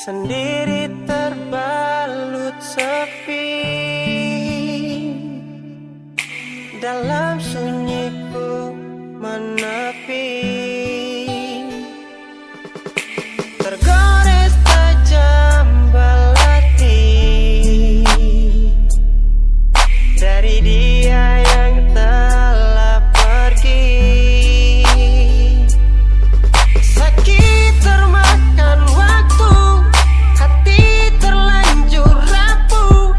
Sendiri terbalut sepi dalam sunyiku menepi, tergores tajam belati dari dia yang telah pergi. Sakit termakan waktu, hati terlanjur rapuh,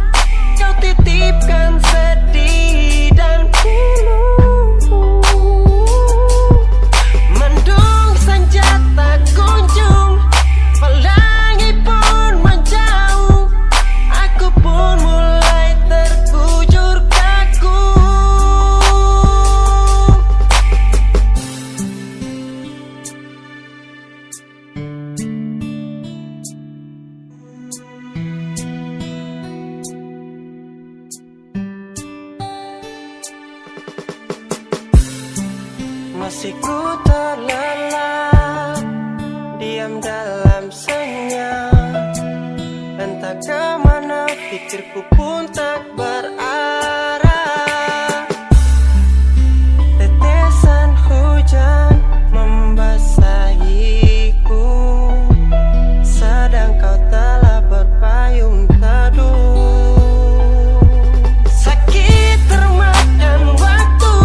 kau titipkan sedih dan pilu. Mendung senjata kunjung, pelangi pun menjauh, aku pun mulai terkujur kaku. Masih ku terlelap, diam dalam senyap, entah kemana pikirku pun tak berarah. Tetesan hujan membasahiku, sedang kau telah berpayung teduh. Sakit termakan waktu,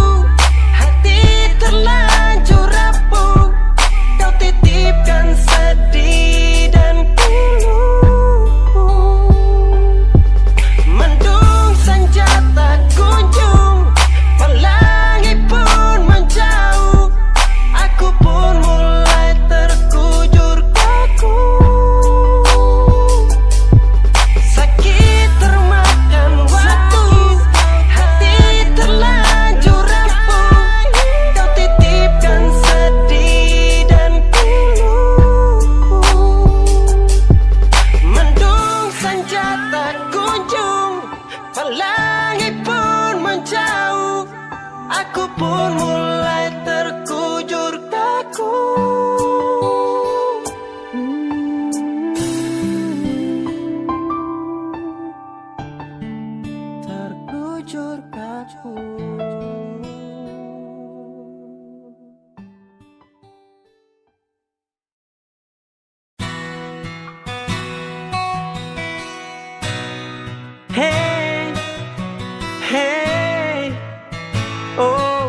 hati terlanjur rapuh, kau titipkan sedih dan pilu. Mendung senjata kunjung, pelangi pun menjauh, aku pun mulai terkujur kaku. Sakit termakan waktu, hati terlanjur rapuh, kau titipkan sedih dan pilu. Mendung senjata kunjung, pelangi pun menjauh, aku pun mulai terkujur kaku. Terkujur kaku. Hey, hey, oh,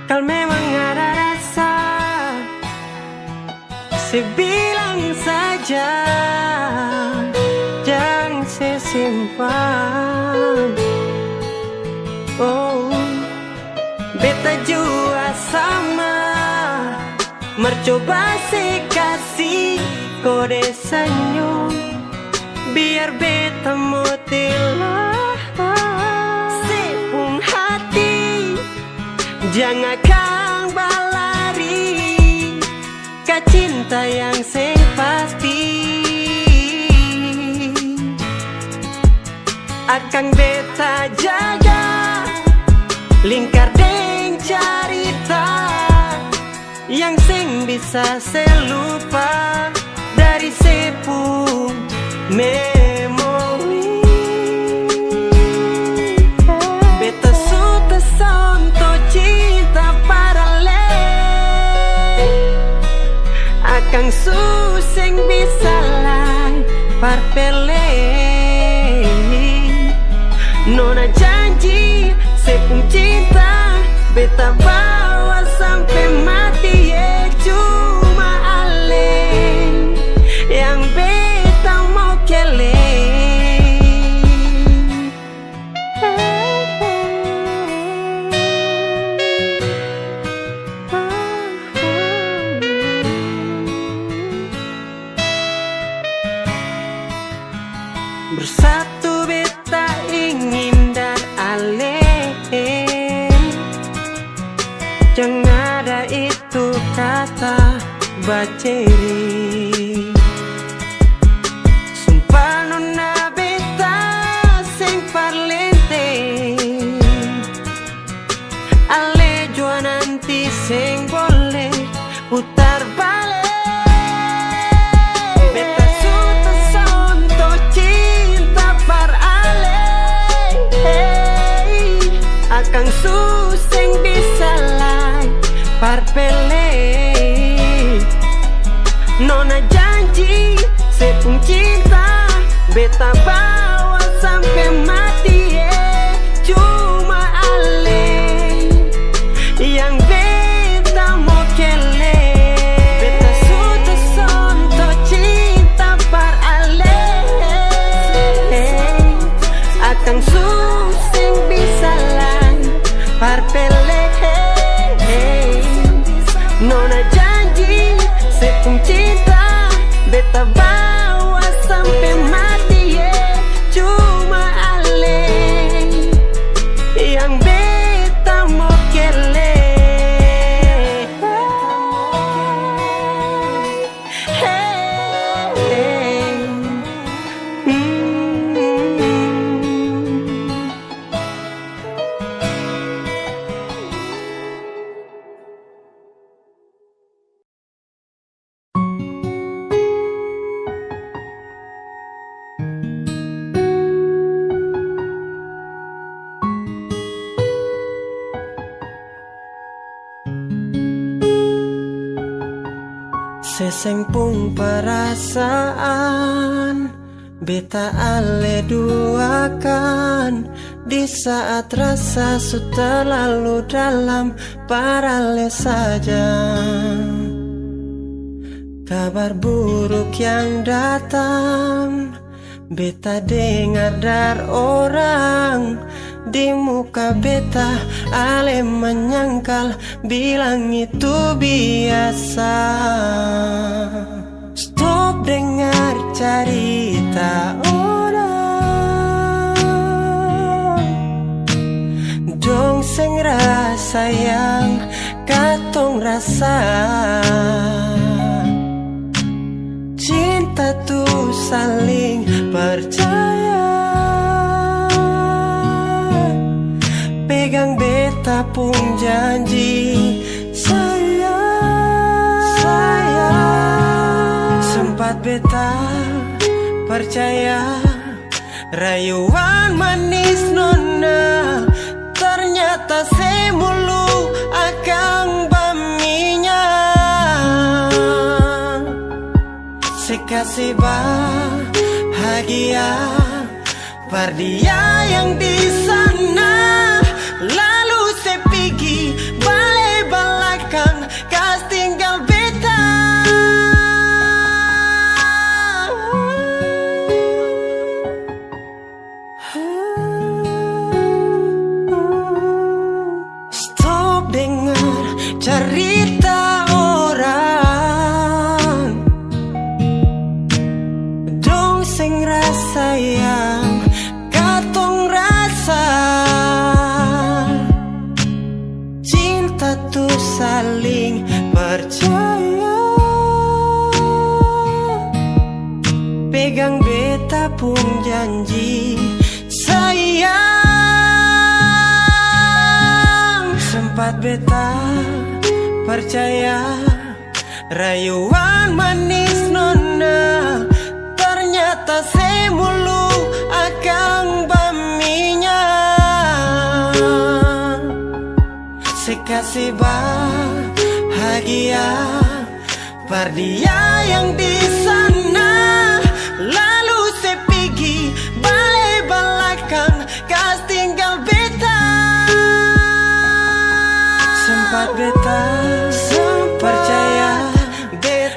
kalau memang ada rasa, sebilang saja, jangan sesimpan. Oh, beta jua sama, mercoba sekasih kode senyum, biar beta motilah sepung hati. Jangan kang balari ke cinta yang pasti, akan beta jaga lingkar deng carita yang sing bisa selupa dari sepung memori. Beta suta santo cinta paralel, akan suseng bisa lah parpele. Nona janji sepung cinta beta bawa sampai mati, ya cuma ale yang beta mau kele. Bersatu beta ingin dan ale, jangan ada itu kata baceri. Nona janji sepung cinta beta bawa sampai mati cuma ale yang beta mau kele. Beta sudah sonto cinta par ale akang suseng bisa lah par pele. Nona janji sepung cinta beta bawa sampai mati cuma ale yang beta mau kele. Sesengpung perasaan beta ale duakan di saat rasa sudah terlalu dalam parale saja. Kabar buruk yang datang beta dengar dari orang di muka beta ale menyangkal bilang itu biasa. Stop dengar cerita orang dong seng rasa yang katong rasa. Cinta tuh saling percaya, pegang beta pun janji sayang. Sempat beta percaya rayuan manis nona, ternyata semulu akang baminya. Sekasih bahagia par dia yang di sana, lalu sepigi balik belakang kas tinggal beta. Stop dengar cerita orang dong sing rasa yang katong rasa. Cinta tuh saling percaya, pegang beta pun janji sayang. Sempat beta percaya rayuan manis nona, ternyata semulu akang baminya. Sekasih bahagia par dia yang di sana, lalu sepigi balik belakang kas tinggal beta. Sempat beta percaya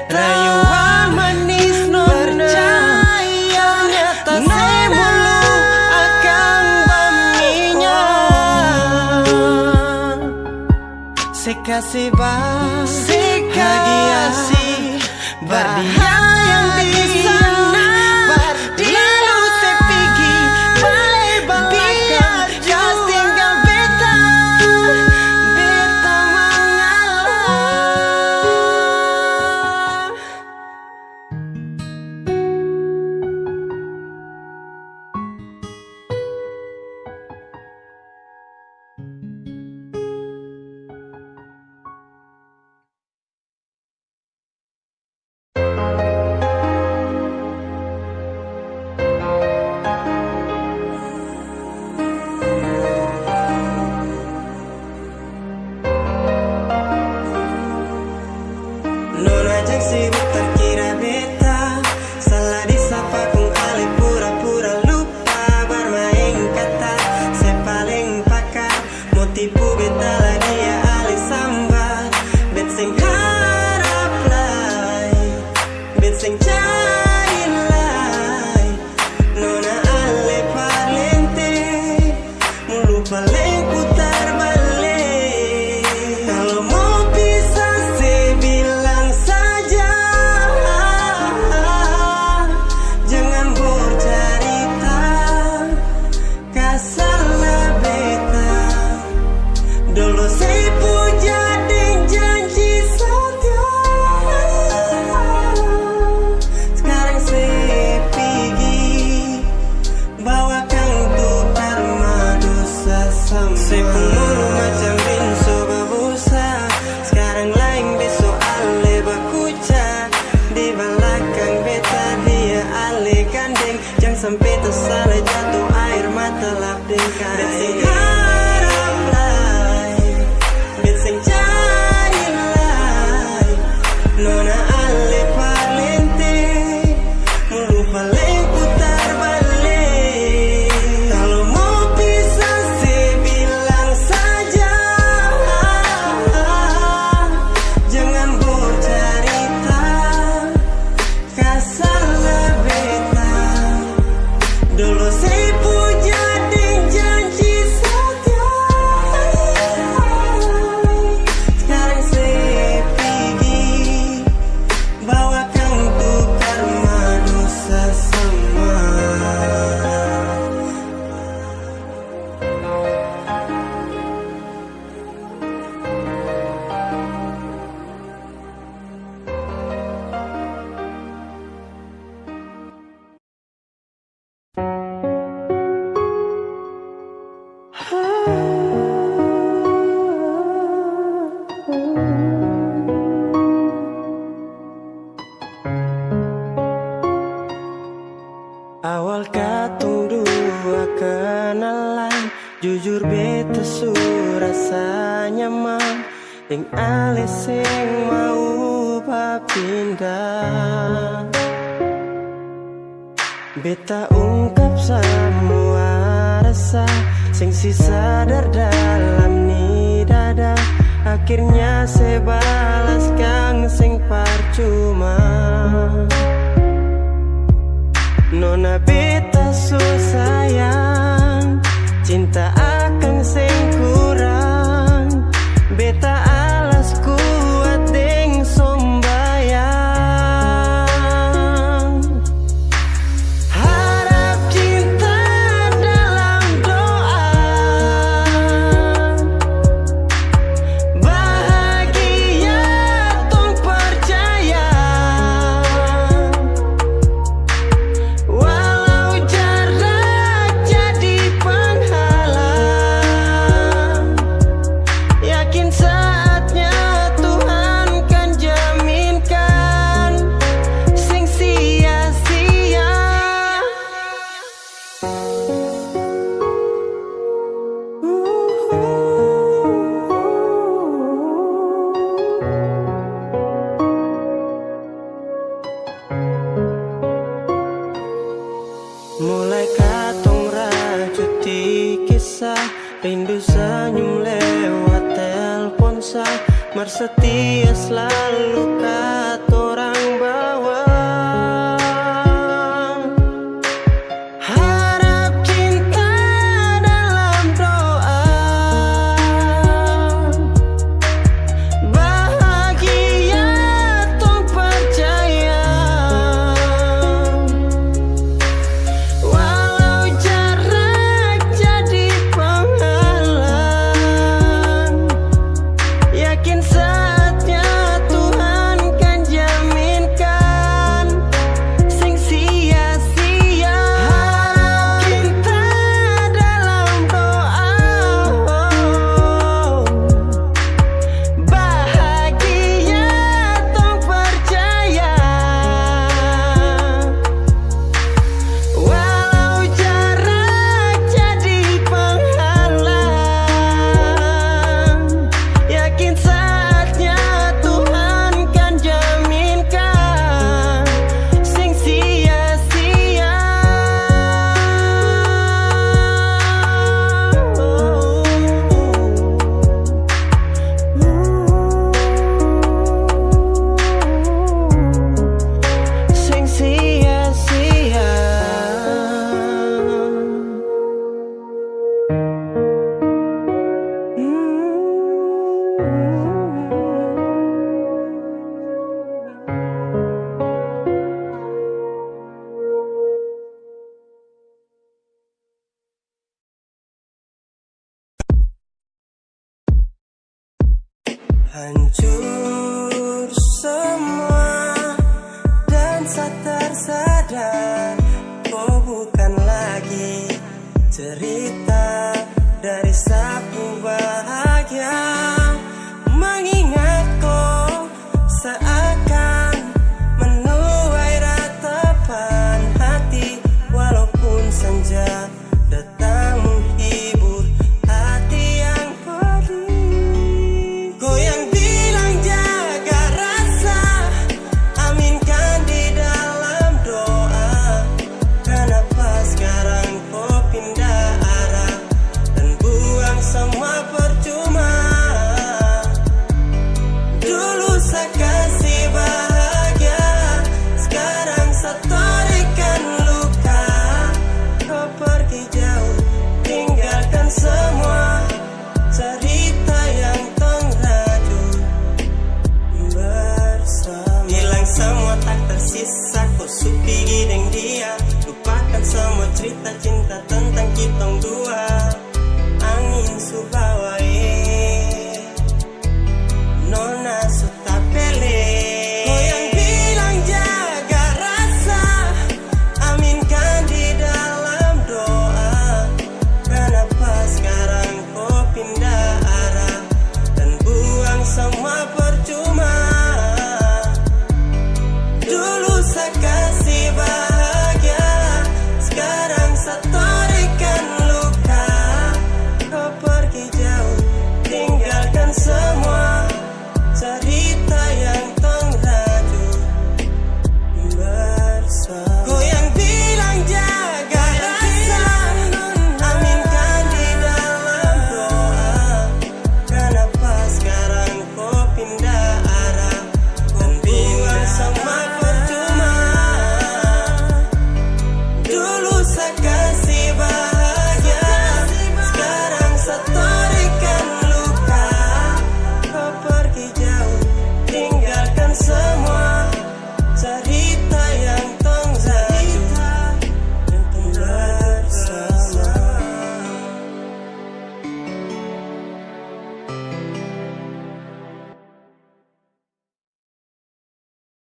rayuan manis nona, ternyata semulu akang baminya. Sekasih bahagia bar dia yang di sana, lalu sepigi balik belakang kas tinggal beta. Beta mengalah. cailai nona ale palente mulu paling putar balik. Kalau mau pisah bilang saja, jangan bercerita kasalah beta. Dulu saya puja dan janji setia, sekarang saya pergi bawakan tukar madu sesama. Saya pemulu macam binso babusa, sekarang lain besok ale bakuca. Di belakang beta dia ale gandeng, jangan sampai tersalah jatuh air mata lap dengkai. Nona ale palente mulu paling putar balik. Kalau mau pisah bilang saja, jangan bercerita kasalah beta. Dulu saya puja dan janji setia, sekarang saya pergi bawakan tukar madu sesama. Awal katong dua kenalan, jujur beta su rasa nyaman. Yang alis sing mau papindah, beta ungkap semua rasa sing sisa dalam ni dada. Akhirnya saya balas kang sing percuma. Nona beta so sayang, cinta akan sing kurang. Beta alas kuat deng sombayang. Harap cinta dalam doa, bahagia tong percaya. Walau jarak jadi penghalang, yakin saatnya Tuhan kan jaminkan sing sia-sia. Mulai katong rajuti kisah, rindu senyum lewat telpon sah. Mersetia selalu katorang bawa. Harap cinta dalam doa, bahagia tong percaya. Walau jarak jadi penghalang, yakin saatnya Tuhan kan Hancur semua dan tak tersadar, oh bukan lagi cerita dari sapu bahagia. Mengingat kau seakan menuai ratapan hati, walaupun senja datang menghibur hati yang pedih. Kau yang bilang jaga rasa, aminkan di dalam doa. Kenapa sekarang kau pindah arah dan buang semua percuma? Dulu saya kasih bahagia, sekarang saya torikkan luka. Kau pergi jauh, tinggalkan semua cerita yang tengrajut bersama. Hilang semua tak tersisa, kau supi gideng dia. Lupakan semua cerita cinta